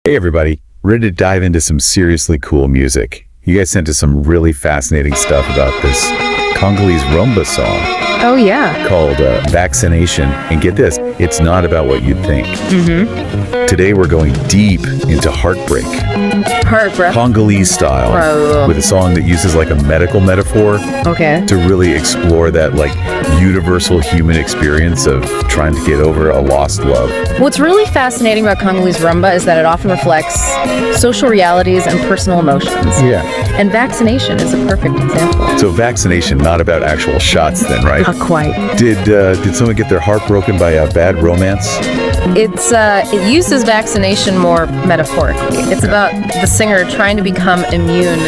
Hey everybody, ready to dive into some seriously cool music. You guys sent us some really fascinating stuff about this Congolese rumba song. Oh yeah. Called Vaccination. And get this, it's not about what you'd think. Today we're going deep into heartbreak. Heartbreak. Congolese style. With a song that uses like a medical metaphor. Okay. To really explore that like universal human experience of trying to get over a lost love. What's really fascinating about Congolese rumba is that it often reflects social realities and personal emotions. Yeah. And vaccination is a perfect example. So vaccination, not about actual shots then, right? Not quite. Did someone get their heart broken by a bad romance? It uses vaccination more metaphorically. It's about the singer trying to become immune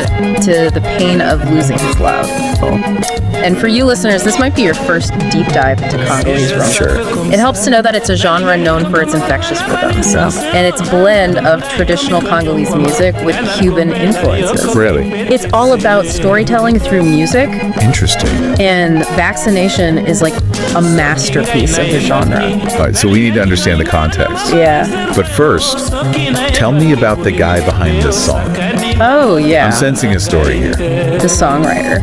to the pain of losing his love. Oh. And for you listeners, this might be your first deep dive into Congolese rumba. Sure. It helps to know that it's a genre known for its infectious rhythms and its blend of traditional Congolese music with Cuban influences. Really? It's all about storytelling through music. Interesting. And vaccination is like a masterpiece of the genre. All right, so we need to understand the context. Yeah. But first, tell me about the guy behind this song. Oh, yeah. I'm sensing a story here. The songwriter,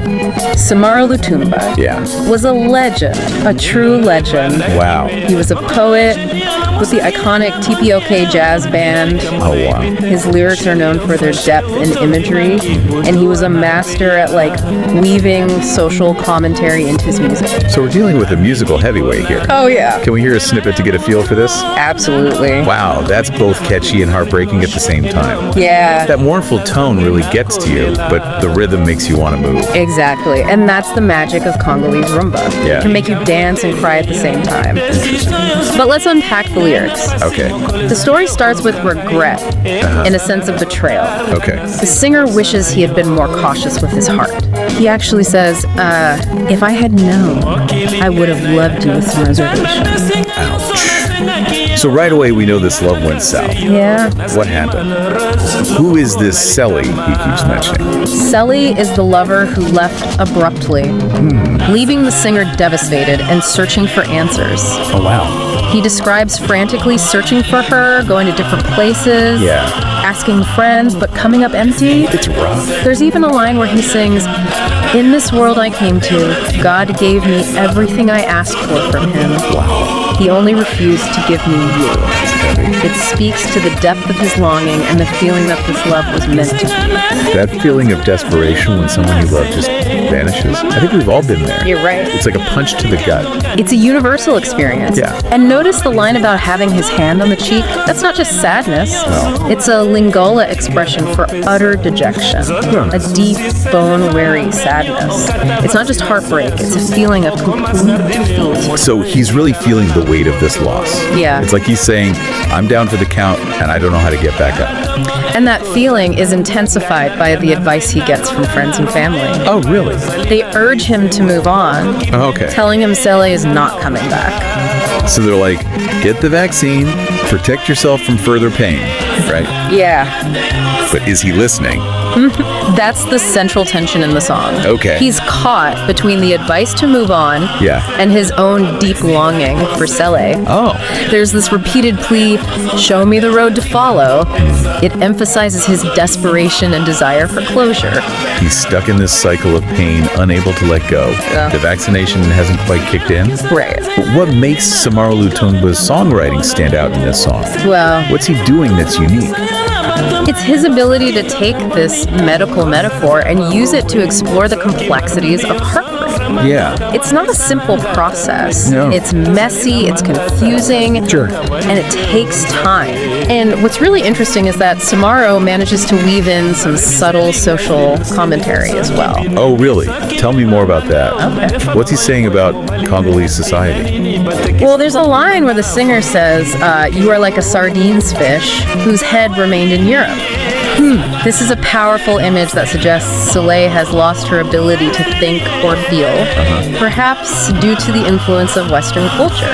Simaro Lutumba, was a legend, a true legend. Wow. He was a poet with the iconic TPOK jazz band. Oh, wow. His lyrics are known for their depth and imagery, and he was a master at like weaving social commentary into his music. So we're dealing with a musical heavyweight here. Oh, yeah. Can we hear a snippet to get a feel for this? Absolutely. Wow, that's both catchy and heartbreaking at the same time. Yeah. That mournful tone really gets to you, but the rhythm makes you want to move. Exactly. And that's the magic of Congolese rumba. Yeah. It can make you dance and cry at the same time. Interesting. But let's unpack the lyrics. Okay. The story starts with regret and a sense of betrayal. Okay. The singer wishes he had been more cautious with his heart. He actually says, if I had known, I would have loved you with some reservations. Ouch. So right away we know this love went south. Yeah. What happened? Who is this Selly he keeps mentioning? Selly is the lover who left abruptly, leaving the singer devastated and searching for answers. Oh, wow. He describes frantically searching for her, going to different places, asking friends, but coming up empty. It's rough. There's even a line where he sings, "In this world I came to, God gave me everything I asked for from him. Wow. He only refused to give me you." It's heavy. It speaks to the depth of his longing and the feeling that this love was meant to be. That feeling of desperation when someone you love just vanishes. I think we've all been there. You're right. It's like a punch to the gut. It's a universal experience. Yeah. And notice the line about having his hand on the cheek. That's not just sadness. No. It's a Lingala expression for utter dejection. A deep, bone-weary sadness. It's not just heartbreak. It's a feeling of complete defeat. So he's really feeling the weight of this loss. Yeah. It's like he's saying, I'm down for the count and I don't know how to get back up. And that feeling is intensified by the advice he gets from friends and family. Oh, really? They urge him to move on, Okay. telling him Sele is not coming back. So they're like, get the vaccine, protect yourself from further pain, right? Yeah. But is he listening? That's the central tension in the song. Okay. He's caught between the advice to move on and his own deep longing for Sele. Oh. There's this repeated plea, show me the road to follow. It emphasizes his desperation and desire for closure. He's stuck in this cycle of pain, unable to let go. Yeah. The vaccination hasn't quite kicked in. Right. But what makes Simaro Lutumba's songwriting stand out in this song? Well, What's he doing that's unique? it's his ability to take this medical metaphor and use it to explore the complexities of heartbreak. Yeah. It's not a simple process. No. It's messy, it's confusing, Sure. and it takes time. And what's really interesting is that Simaro manages to weave in some subtle social commentary as well. Oh, really? Tell me more about that. Okay. What's he saying about Congolese society? Well, there's a line where the singer says, you are like a sardines fish whose head remained in Europe. This is a powerful image that suggests Soleil has lost her ability to think or feel, perhaps due to the influence of Western culture.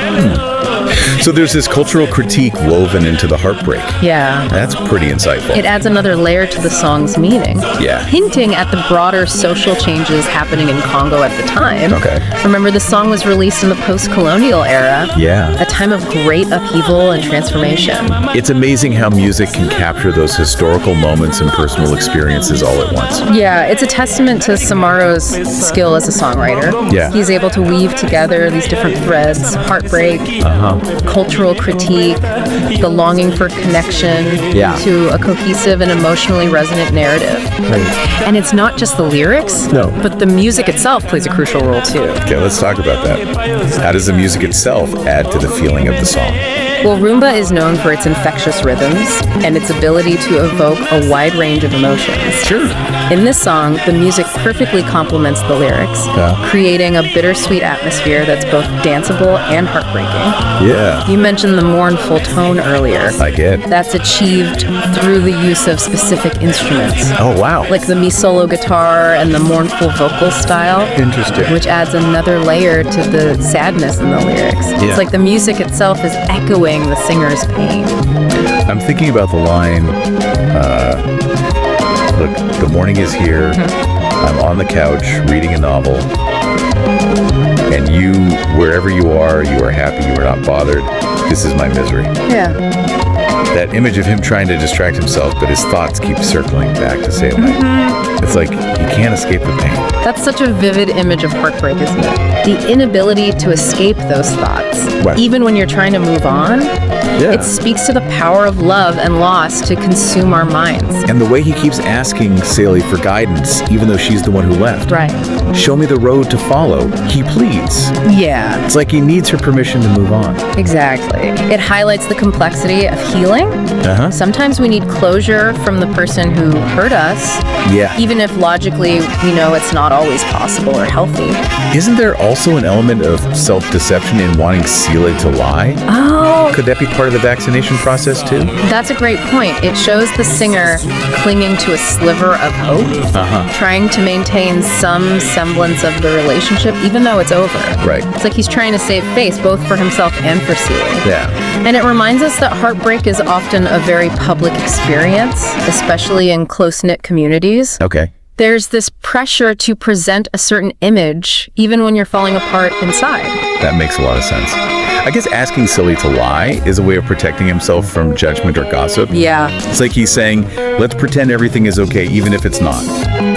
So there's this cultural critique woven into the heartbreak. Yeah. That's pretty insightful. It adds another layer to the song's meaning. Yeah. Hinting at the broader social changes happening in Congo at the time. Okay. Remember, the song was released in the post-colonial era. Yeah. A time of great upheaval and transformation. It's amazing how music can capture those historical moments and personal experiences all at once. Yeah, it's a testament to Simaro's skill as a songwriter. Yeah. He's able to weave together these different threads: heartbreak, cultural critique, the longing for connection, to a cohesive and emotionally resonant narrative. Right. And it's not just the lyrics, but the music itself plays a crucial role too. Okay, let's talk about that. How does the music itself add to the feeling of the song? Well, rumba is known for its infectious rhythms and its ability to evoke a wide range of emotions. Sure. In this song, the music perfectly complements the lyrics, creating a bittersweet atmosphere that's both danceable and heartbreaking. Yeah. You mentioned the mournful tone earlier. I get. That's achieved through the use of specific instruments. Oh, wow. Like the mi solo guitar and the mournful vocal style. Interesting. Which adds another layer to the sadness in the lyrics. Yeah. It's like the music itself is echoing the singer's pain. I'm thinking about the line, look, the morning is here, I'm on the couch reading a novel, and you, wherever you are happy, you are not bothered, this is my misery. Yeah. That image of him trying to distract himself, but his thoughts keep circling back to say, it's like he can't escape the pain. That's such a vivid image of heartbreak, isn't it? The inability to escape those thoughts, even when you're trying to move on. Yeah. It speaks to the power of love and loss to consume our minds. And the way he keeps asking Saley for guidance, even though she's the one who left. Right. Show me the road to follow. He pleads. Yeah. It's like he needs her permission to move on. Exactly. It highlights the complexity of healing. Sometimes we need closure from the person who hurt us. Yeah. Even if logically we know it's not always possible or healthy. Isn't there also an element of self-deception in wanting Sela to lie? Oh. Could that be part of the vaccination process too? That's a great point. It shows the singer clinging to a sliver of hope, trying to maintain some semblance of the relationship, even though it's over. Right. It's like he's trying to save face, both for himself and for Sela. Yeah. And it reminds us that heartbreak is often a very public experience, especially in close-knit communities. Okay. There's this pressure to present a certain image, even when you're falling apart inside. That makes a lot of sense. I guess asking Silly to lie is a way of protecting himself from judgment or gossip. Yeah. It's like he's saying, let's pretend everything is okay, even if it's not.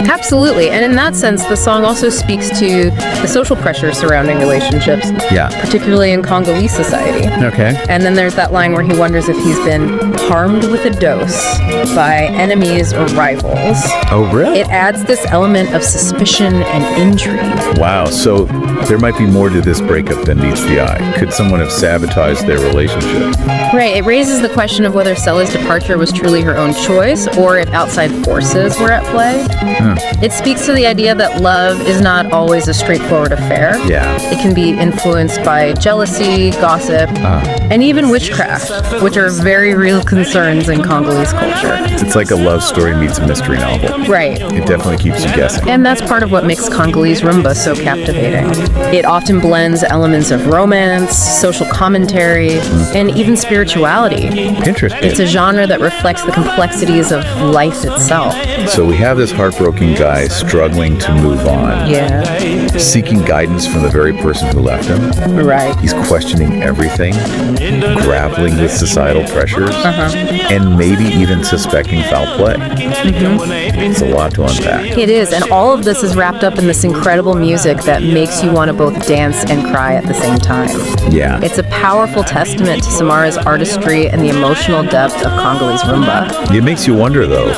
Absolutely. And in that sense, the song also speaks to the social pressure surrounding relationships. Yeah. Particularly in Congolese society. Okay. And then there's that line where he wonders if he's been harmed with a dose by enemies or rivals. Oh, really? It adds this element of suspicion and intrigue. Wow. So there might be more to this breakup than meets the eye. Could someone have sabotaged their relationship? Right. It raises the question of whether Sela's departure was truly her own choice or if outside forces were at play. It speaks to the idea that love is not always a straightforward affair. Yeah. It can be influenced by jealousy, gossip, and even witchcraft, which are very real concerns in Congolese culture. It's like a love story meets a mystery novel. Right. It definitely keeps you guessing. And that's part of what makes Congolese rumba so captivating. It often blends elements of romance, social commentary, and even spirituality. Interesting. It's a genre that reflects the complexities of life itself. So we have this heartbroken guy struggling to move on. Yeah. Seeking guidance from the very person who left him. Right. He's questioning everything, grappling with societal pressures, and maybe even suspecting foul play. It's a lot to unpack. It is, and all of this is wrapped up in this incredible music that makes you want to both dance and cry at the same time. Yeah. It's a powerful testament to Simaro's artistry and the emotional depth of Congolese rumba. It makes you wonder, though,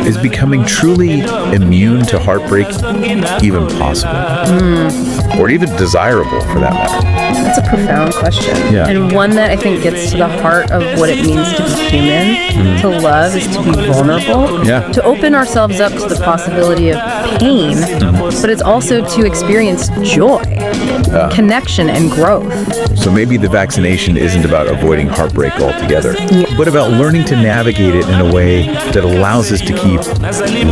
is becoming truly immune to heartbreak even possible? Or even desirable, for that matter? That's a profound question. Yeah. And one that I think gets to the heart of what it means to be human. To love is to be vulnerable. Yeah. To open ourselves up to the possibility of pain, but it's also to experience joy, connection, and growth. So maybe maybe the vaccination isn't about avoiding heartbreak altogether, but about learning to navigate it in a way that allows us to keep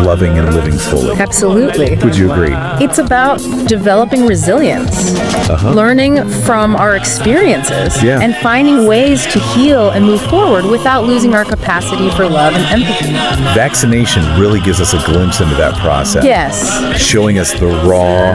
loving and living fully. Absolutely. Would you agree? It's about developing resilience, learning from our experiences, and finding ways to heal and move forward without losing our capacity for love and empathy. Vaccination really gives us a glimpse into that process. Yes. Showing us the raw,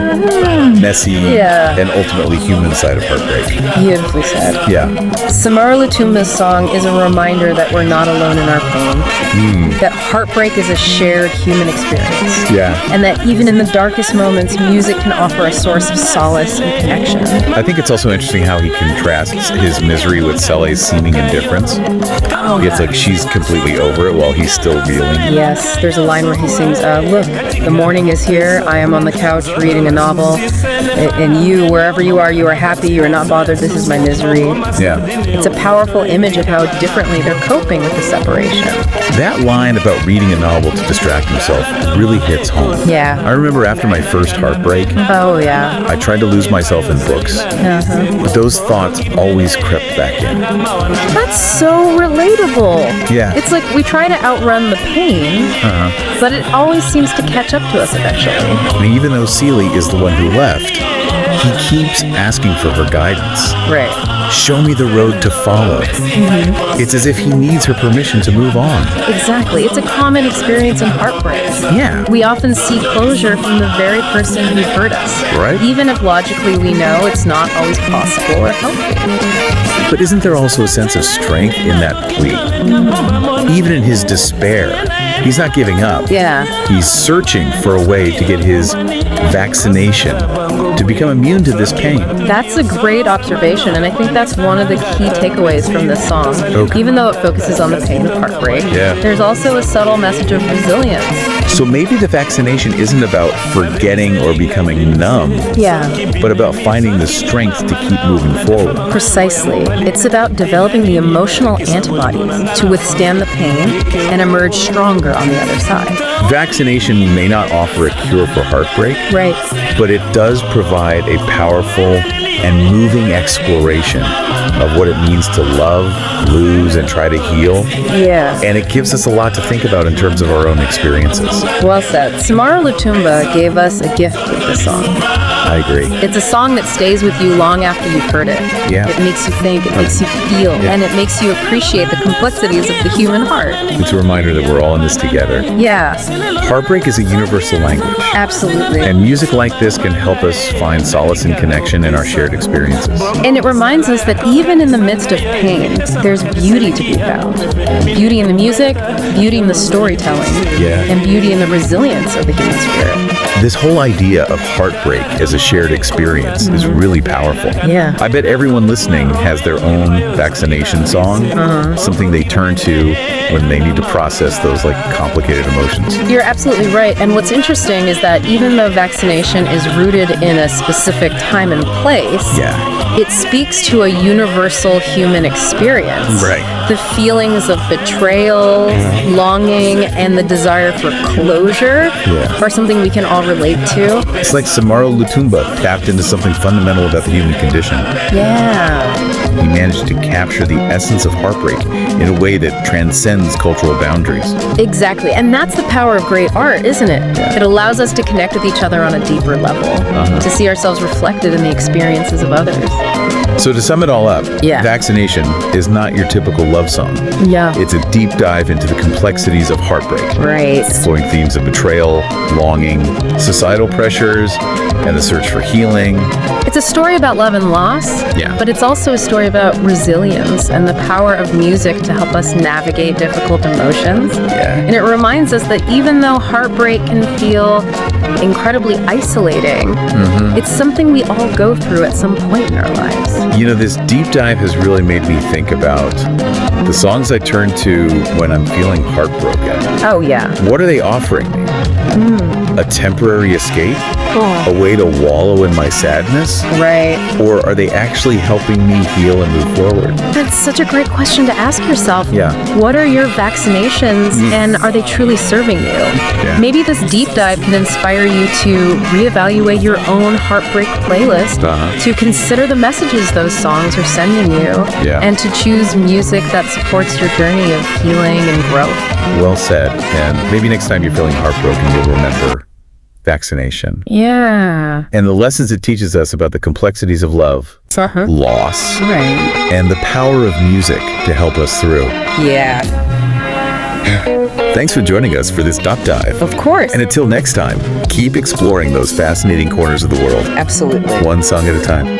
messy, and ultimately human side of heartbreak. Beautifully said. Yeah. Simaro Lutumba's song is a reminder that we're not alone in our pain, that heartbreak is a shared human experience, and that even in the darkest moments, music can offer a source of solace and connection. I think it's also interesting how he contrasts his misery with Saleh's seeming indifference. It's like she's completely over it while he's still reeling. Yes, there's a line where he sings, look, the morning is here, I am on the couch reading a novel, and you, wherever you are happy, you are not bothered, this is my misery. Yeah. It's a powerful image of how differently they're coping with the separation. That line about reading a novel to distract himself really hits home. Yeah. I remember after my first heartbreak, I tried to lose myself in books, but those thoughts always crept back in. That's so relatable. Yeah. It's like we try to outrun the pain, but it always seems to catch up to us eventually. And even though Celie is the one who left, he keeps asking for her guidance. Right. Show me the road to follow. It's as if he needs her permission to move on. Exactly. It's a common experience in heartbreak. Yeah. We often seek closure from the very person who hurt us. Right. Even if logically we know it's not always possible or healthy. But isn't there also a sense of strength in that plea? Even in his despair, he's not giving up. Yeah. He's searching for a way to get his vaccination, to become immune to this pain. That's a great observation, and I think that's one of the key takeaways from this song. Okay. Even though it focuses on the pain of heartbreak, there's also a subtle message of resilience. So maybe the vaccination isn't about forgetting or becoming numb, but about finding the strength to keep moving forward. Precisely. It's about developing the emotional antibodies to withstand the pain and emerge stronger on the other side. Vaccination may not offer a cure for heartbreak, but it does provide a powerful and moving exploration of what it means to love, lose, and try to heal. Yeah. And it gives us a lot to think about in terms of our own experiences. Well said. Simaro Lutumba gave us a gift with this song. I agree. It's a song that stays with you long after you've heard it. Yeah. It makes you think, it makes you feel, and it makes you appreciate the complexities of the human heart. It's a reminder that we're all in this together. Yeah. Heartbreak is a universal language. Absolutely. And music like this can help us find solace and connection in our shared experiences. And it reminds us that even in the midst of pain, there's beauty to be found. Beauty in the music, beauty in the storytelling, and beauty in the resilience of the human spirit. This whole idea of heartbreak as a shared experience is really powerful. Yeah. I bet everyone listening has their own vaccination song, something they turn to when they need to process those like complicated emotions. You're absolutely right. And what's interesting is that even though vaccination is rooted in a specific time and place, it speaks to a universal human experience. Right. The feelings of betrayal, longing, and the desire for closure are something we can all relate to. It's like Simaro Lutumba tapped into something fundamental about the human condition. Yeah. He managed to capture the essence of heartbreak in a way that transcends cultural boundaries. Exactly. And that's the power of great art, isn't it? It allows us to connect with each other on a deeper level, to see ourselves reflected in the experiences of others. So to sum it all up, Vaccination is not your typical love song. Yeah. It's a deep dive into the complexities of heartbreak. Right. Exploring themes of betrayal, longing, societal pressures, and the search for healing. It's a story about love and loss, but it's also a story about resilience and the power of music to help us navigate difficult emotions. And it reminds us that even though heartbreak can feel incredibly isolating, it's something we all go through at some point in our lives. You know, this deep dive has really made me think about the songs I turn to when I'm feeling heartbroken. Oh, yeah. What are they offering me? a temporary escape? A way to wallow in my sadness? Right. Or are they actually helping me heal and move forward? That's such a great question to ask yourself. Yeah. What are your vaccinations and are they truly serving you? Yeah. Maybe this deep dive can inspire you to reevaluate your own heartbreak playlist, to consider the messages those songs are sending you, and to choose music that supports your journey of healing and growth. Well said. And maybe next time you're feeling heartbroken, you'll remember vaccination. Yeah. And the lessons it teaches us about the complexities of love, loss, and the power of music to help us through. Yeah. Thanks for joining us for this deep dive. Of course. And until next time, keep exploring those fascinating corners of the world. Absolutely. One song at a time.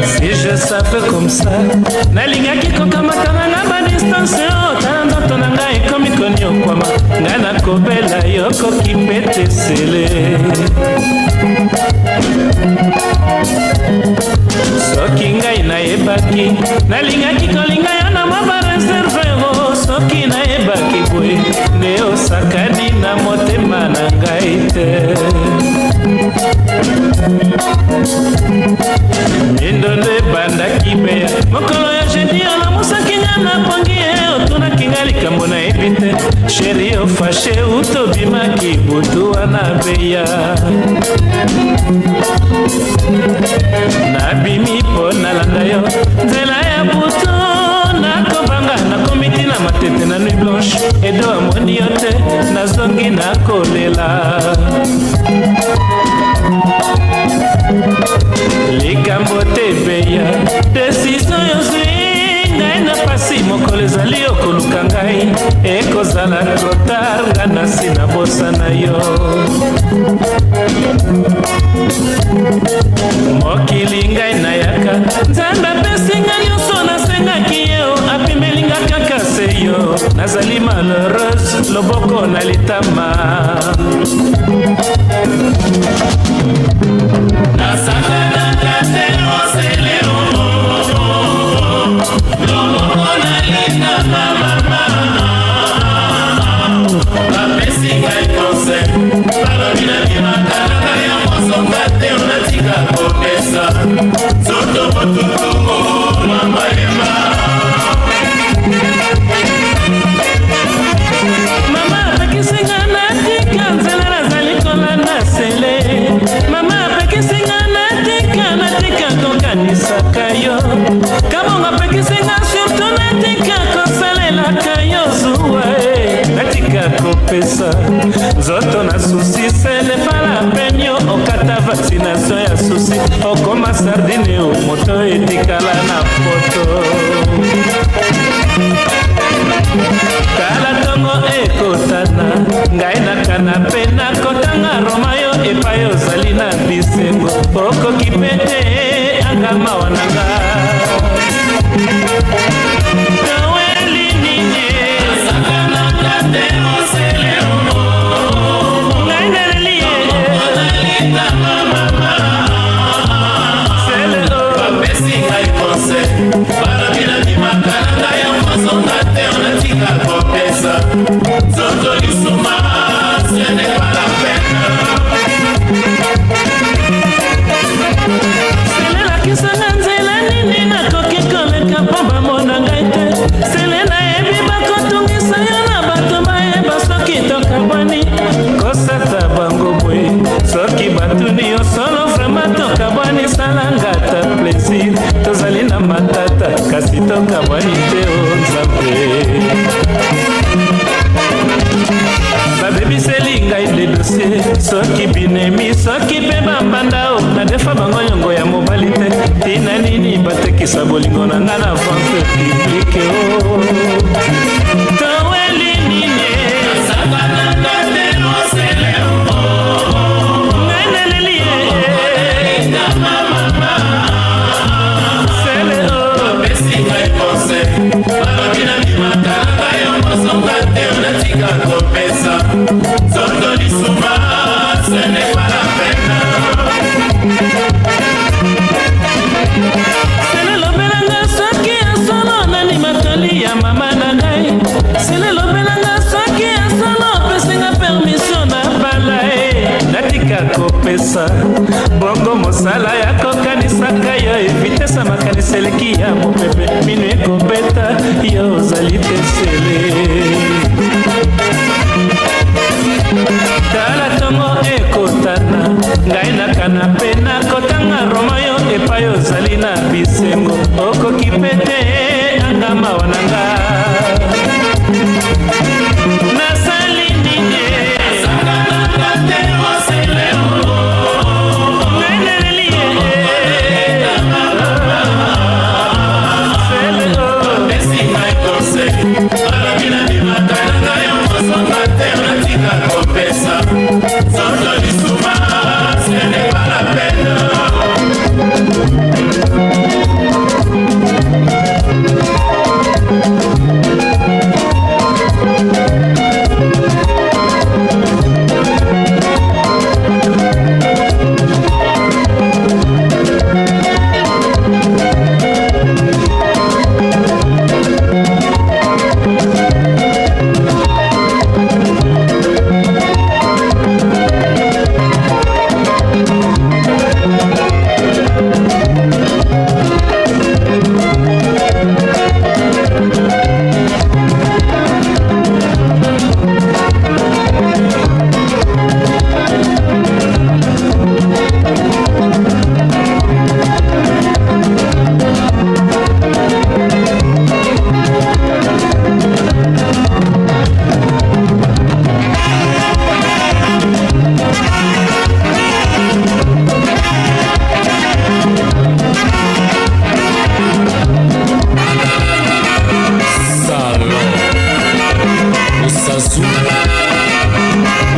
Si je savais comme ça, nalingaki kokamatana na ba distance tala ndoto na ngai ekomi koniokwama ngai nakobela yo koki pete sele soki ngai nayebaki nalingaki kolinga yo na mwa bareserve o soki nayebaki boye nde osakani na motema na ngai te mindondo ebandaki beya mokolo ya jedi olamusaki nga na pongi ye otunaki nga likambo nayebi te sheri ofashe utobimaki butu wana beya nabimi mpo nalanda yo nzela ya butu nakobanga nakomiti na matete na nuit blanche edo amoni yo te nazongi nakolela likambo te beya desizio yozwi ngai na pasi mokolo ezali okoluka ngai ekozala kotar nga nasi na bosa na yo mokili ngai nayaka nzambe apesi nga nyonso nasengaki yo apimelinga kaka se yo nazali malheureuse loboko na litama nasakanaka te osele loboko na litama bapesi ngai conseil balobi nakimakanaka ya mosonga te onatika kopesa zoto botutungo na mayema mama apekisinga natika nzela nazali kolanda sele mama apekisinga natika kokanisaka yo kabongo apekisinga surtout natika kosalelaka yo zuwa natika kopesa nzoto na susi selepala penyo okata vaccination ya susi okoma sardine o moto etikala na poto kala tongo ekotana ngai nakana mpe nakotanga roma yo epai ozali na bisengo okoki pete anga mawa nanga soki batuni yo solo vraiment tokabwani salangata plaisir tozali na matata kasi tokabwani te o nzambe babebiseli ngai de dossier soki binemi soki mpe bambanda o na defa bango nyongo ya mobali te tina nini batekisa bolingo na nga na vente publike o mopepe mino ekobeta yo ozali tesele tala ntongo ekotana ngai na kanape nakotanga roma yo epai ozali na bisengo okoki pete anga mawa na nga nasali nini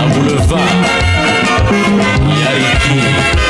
Un boulevard, Yariki.